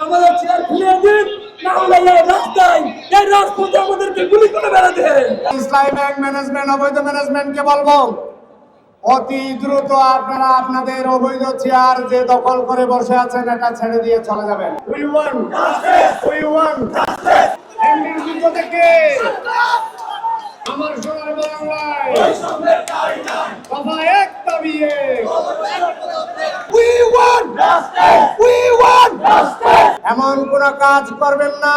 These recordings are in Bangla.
আমাদের চেয়ার ফিরিয়ে দিন, না হলে এই রাস্তায় এই রাজপথে আমাদেরকে গুলি করে বেড়াতে। ইসলামী ব্যাংক ম্যানেজমেন্ট অবৈধ ম্যানেজমেন্টকে বলবো অতি দ্রুত আপনারা আপনাদের অবৈধ চেয়ার যে দখল করে বসে আছেন এটা ছেড়ে দিয়ে চলে যাবেন। We want justice, we want justice. এমডির যুদ্ধ থেকে আমার সোনার বাংলায় কথা এক দাবি এক। We want justice, we want justice. এমন কোন কাজ করবেন না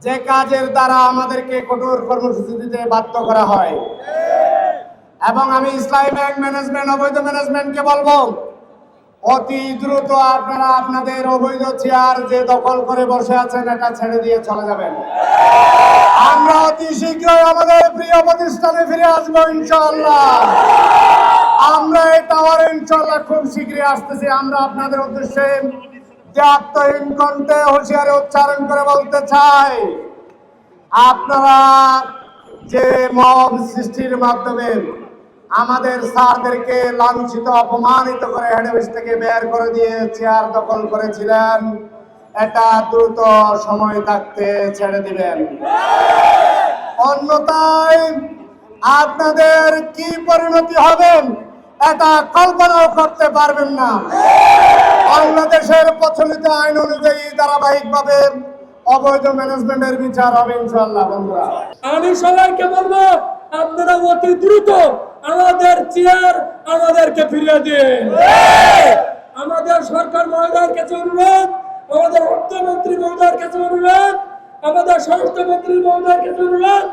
যে কাজের দ্বারা আমাদেরকে কঠোর কর্মসূচি দিতে বাধ্য করা হয়। এবং আমি ইসলামী ব্যাংক ম্যানেজমেন্ট অবৈধ ম্যানেজমেন্টকে বলবো অতি দ্রুত আপনারা আপনাদের অবৈধ চেয়ার যে দখল করে বসে আছেন এটা ছেড়ে দিয়ে চলে যাবেন। আমরা অতি শীঘ্রই আমাদের প্রিয় প্রতিষ্ঠানে ফিরে আসবো ইনশাআল্লাহ। আমরা এই টাওয়ারে ইনশাআল্লাহ খুব শীঘ্রই আসতেছি। আমরা আপনাদের উদ্দেশ্যে যে আত্মহীন কণ্ঠে হুঁশিয়ারি উচ্চারণ করে বলতে চাই, আপনারা যে মব সৃষ্টির মাধ্যমে আমাদের স্যারদেরকে লাঞ্ছিত অপমানিত করে হেড অফিস থেকে বের করে দিয়ে চেয়ার দখল করেছিলেন, এটা দ্রুত সময় থাকতে ছেড়ে দিবেন। অন্যথায় আপনাদের কি পরিণতি হবে এটা কল্পনাও করতে পারবেন না। বাংলাদেশের প্রচলিত আইন অনুযায়ী ধারাবাহিকভাবে অবৈধ ম্যানেজমেন্টের বিচার হবে ইনশাআল্লাহ। বন্ধুরা, আমি সবাইকে বলবো আপনারা অতি দ্রুত আমাদের চেয়ার আমাদেরকে ফিরিয়ে দিন। আমাদের সরকার মহোদয়ের কাছে অনুরোধ, আমাদের অর্থমন্ত্রী মহোদয়ের কাছে অনুরোধ, আমাদের স্বরাষ্ট্রমন্ত্রী মহোদয়ের কাছে অনুরোধ,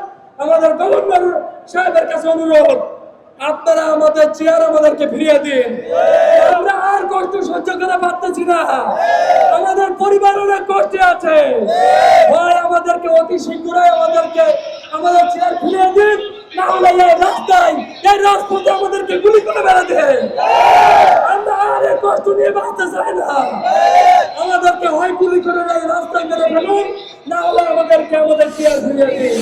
আমাদের গভর্নর সাহেবের কাছে অনুরোধ, আপনারা আমাদের চেয়ার আমাদেরকে ফিরিয়ে দিন। আমরা আর কষ্ট সহ্য করে পারতেছি না। আমাদের পরিবার অনেক কষ্টে আছে। ভাই আমাদেরকে অতি শীঘ্রই আমাদের চেয়ার ফিরিয়ে দিন, না হলে এই রাস্তায় এই রাজপথে আমাদেরকে গুলি করে বেড়াতে। আমরা আর এই কষ্ট নিয়ে বাঁচতে চাই না। আমাদেরকে হয় গুলি করে এই রাস্তায় মেরে ফেলুন, না হলে আমাদের চেয়ার ফিরিয়ে দিন।